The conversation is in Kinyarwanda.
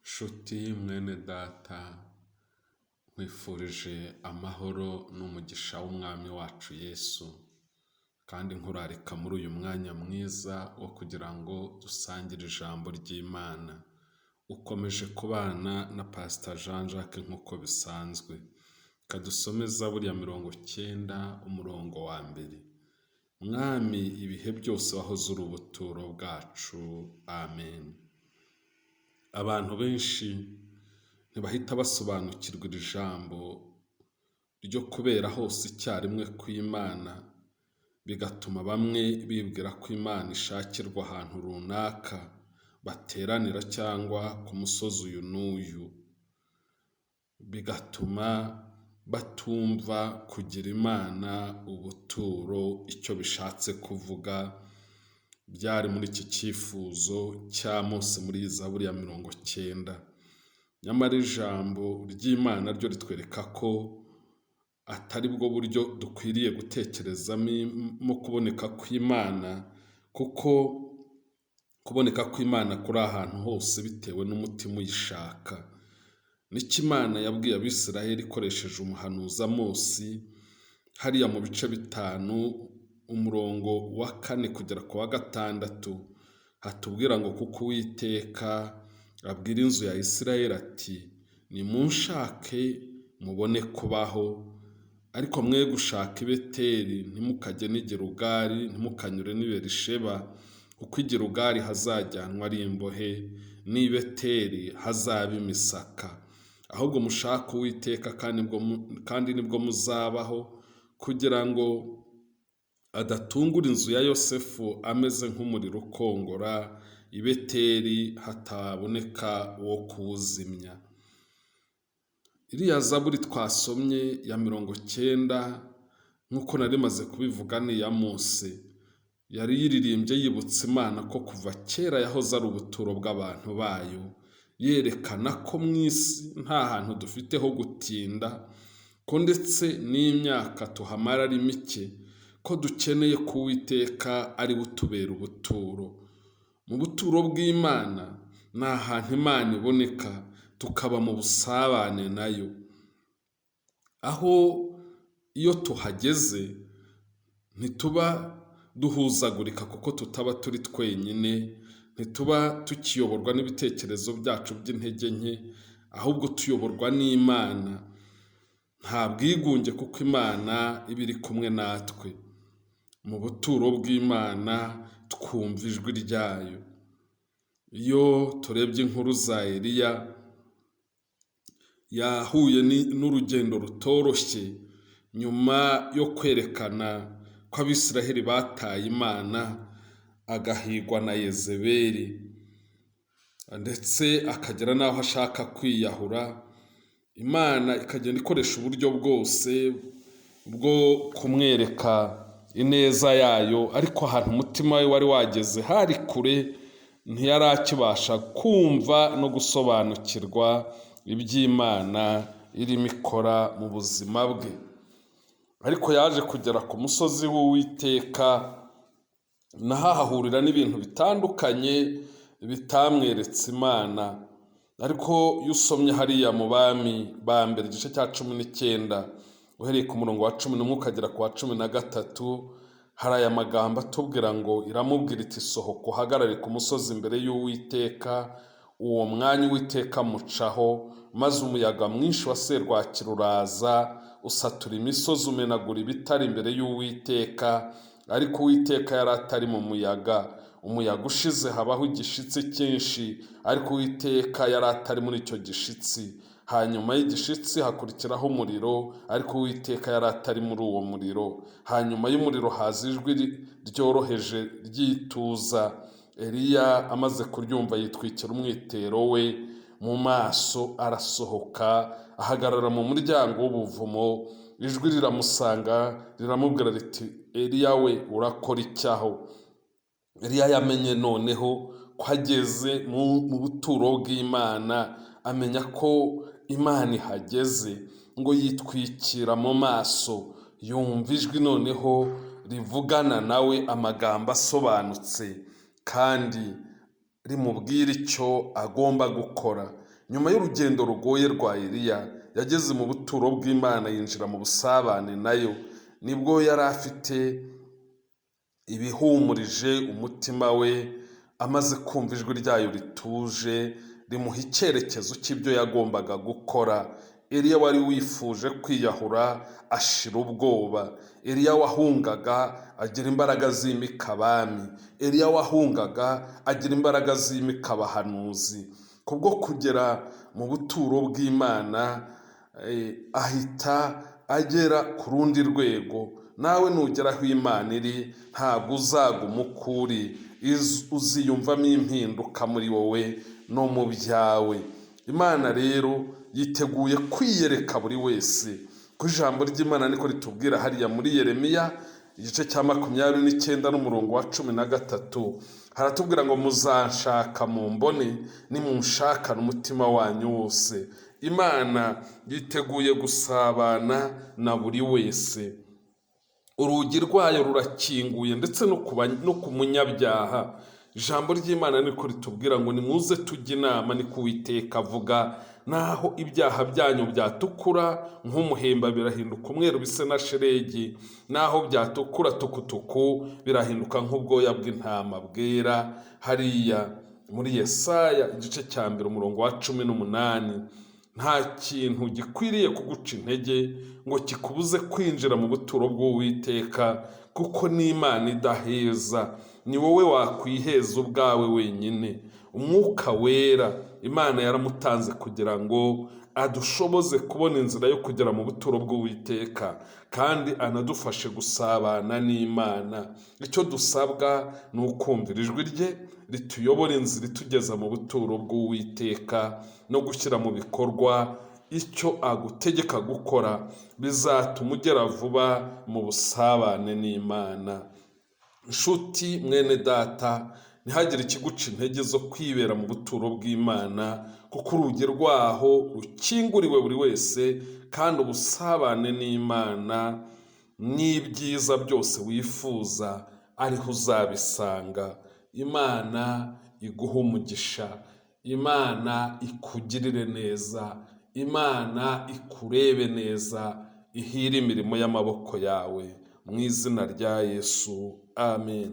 Nshuti mwene data, nkwifurije amahoro n'umugisha w'umwami wacu Yesu, kandi nkurarika muri uyu mwanya mwiza wo kugira ngo dusangire ijambo ry'Imana. Ukomeje kubana na Pastor Jacques nk'uko bisanzwe. Kadusome Zaburi ya 90 umurongo wa 2. Mwami, ibihe byose wahoze uri ubuturo bwacu. Amen. Abantu benshi ntibahita basobanukirwa iri jambo ryo kubera hose icyarimwe kw'Imana, bigatuma bamwe bibwira ko Imana ishakirwa ahantu runaka bateranira cyangwa ku musozi uyu n'uyu, bigatuma batumva kugira Imana ubuturo icyo bishatse kuvuga. Byari muri iki cyifuzo cya Mose muri Zaburi ya 90. Nyamara ijambo ry'Imana ryo ritwereka ko atari bwo buryo dukwiriye gutekerezamo kuboneka kw'Imana, kuko kuboneka kw'Imana kuri ahantu hose bitewe n'umutima uyishaka. N'icyo Imana yabwiye Abisiraheli ikoresheje umuhanuzi Mose hariya mu bice 5 umurongo wa 4 kugera ku wa 6 hatubwira ngo kuko Uwiteka abwira inzu ya Isiraheli ati, nimunshake mubone kubaho, ariko mwe gushaka i Beteli, ntimukajye n'i Gilugali, ntimukanyure n'i Berisheba, kuko i Gilugali hazajyanwa ari imbohe, n'i Beteli hazaba imisaka. Ahubwo mushaka Uwiteka kandi nibwo muzabaho, kugira ngo adatungura inzu ya Yosefu ameze nk'umuriro ukongora, i Beteli hataboneka wo kuwuzimya. Iriya Zaburi twasomye ya 90 nk'uko nari maze kubivuga ni iya Mose. Yari yiririmbye yibutsa Imana ko kuva kera yahoze ari ubuturo bw'abantu bayo, yerekana ko mu isi nta hantu dufite ho gutinda, ko ndetse n'imyaka tuhamara ari mike, ko dukeneye ko Uwiteka ari butubera ubuturo. Mu buturo bw'Imana ni ahantu Imana iboneka, tukaba mu busabane nayo, aho iyo tuhageze ntituba duhuzagurika kuko tutaba turi twenyine, ntituba tukiyoborwa n'ibitekerezo byacu by'intege nke, ahubwo tuyoborwa n'Imana. Nta bwigunge kuko Imana iba iri kumwe natwe. Mu buturo bw'Imana twumva ijwi ryayo. Iyo turebye inkuru za Eliya, yahuye n'urugendo rutoroshye nyuma yo kwerekana ko Abisiraheli bataye Imana, agahigwa na Yezebeli, ndetse akagera n'aho ashaka kwiyahura. Imana ikagenda ikoresha uburyo bwose bwo kumwereka ineza yayo, ariko ahantu umutima we wari wageze hari kure, ntiyari akibasha kumva no gusobanukirwa iby'Imana irimo ikora mu buzima bwe. Ariko yaje kugera ku musozi w'Uwiteka, naho ahahurira n'ibintu bitandukanye bitamweretse Imana. Ariko iyo usomye hariya mu Bami ba mbere igice cya 19 uhereye ku murongo wa 11 ukagera ku wa 13, hari aya magambo atubwira ngo iramubwira iti, sohoka uhagarare ku musozi imbere y'Uwiteka. Uwo mwanya Uwiteka mucaho, maze umuyaga mwinshi wa serwakira uraza, usatura imisozi, umenagura ibitare imbere y'Uwiteka. Ariko Uwiteka yari atari mu muyaga. Umuyaga ushize habaho igishitsi cyinshi, ariko Uwiteka yari atari muri icyo gishitsi. Hanyuma y'igishitsi hakurikiraho umuriro, ariko Uwiteka yari atari muri uwo muriro. Hanyuma y'umuriro haza ijwi ryoroheje ryituza. Eliya amaze kuryumva yitwikira umwitero we mu maso, arasohoka ahagarara mu muryango w'ubuvumo. Ijwi riramusanga riramubwira riti, Eliya we, urakora icyaho? Eliya yamenye noneho ko ageze mu buturo bw'Imana, amenya ko Imana ihageze, ngo yitwikira mu maso. Yumva ijwi noneho rivugana nawe amagambo asobanutse kandi rimubwira icyo agomba gukora. nyuma y'urugendo rugoye rwa Eliya yageze mu buturo bw'Imana, yinjira mu busabane nayo. Nibwo yari afite ibihumurije umutima we, amaze kumva ijwi ryayo rituje rimuha icyerekezo cy'ibyo yagombaga gukora. Eliya wari wifuje kwiyahura ashira ubwoba. Eliya wahungaga agira imbaraga zimika abami. Eliya wahungaga agira imbaraga zimika abahanuzi. Kubwo kugera mu buturo bw'Imana ahita agera ku rundi rwego. Nawe nugera aho Imana iri ntabwo uzaguma uko uri, uziyumvamo impinduka muri wowe no mu byawe. Imana rero yiteguye kwiyereka buri wese, ku ijambo ry'Imana niko ritubwira hariya muri Yeremiya igice cya 29 n'umurongo wa 13, haratubwira ngo muzanshaka mumbone nimunshakana umutima wanyu wose. Imana yiteguye gusabana na buri wese. Urugi rwayo rurakinguye ndetse no ku munyabyaha. Ijambo ry'Imana niko ritubwira ngo nimuze tujye inama, niko Uwiteka avuga. Naho ibyaha byanyu byatukura nk'umuhemba birahinduka umweru bise na shelegi, naho byatukura tukutuku birahinduka nk'ubwoya bw'intama bwera. Hariya muri Yesaya igice cya 1 umurongo wa 18. Nta kintu gikwiriye kuguca intege ngo kikubuze kwinjira mu buturo bw'Uwiteka, kuko ni Imana idaheza. Ni wowe wakwiheza ubwawe wenyine. Umwuka wera Imana yaramutanze kugira ngo adushoboze kubona inzira yo kugera mu buturo bw'Uwiteka, kandi anadufashe gusabana n'Imana. Icyo dusabwa ni ukumvira ijwi rye rituyobora inzira itugeza mu buturo bw'Uwiteka, no gushyira mu bikorwa icyo agutegeka gukora. Bizatuma ugera vuba mu busabane n'Imana. Nshuti mwene data, ntihagire ikiguca intege zo kwibera mu buturo bw'Imana, kuko urugi rwaho rukinguriwe buri wese, kandi ubusabane n'Imana n'ibyiza byose wifuza ariho uzabisanga. Imana iguha umugisha, Imana ikugirire neza, Imana ikurebe neza, ihire imirimo y'amaboko yawe, mu izina rya Yesu, amen.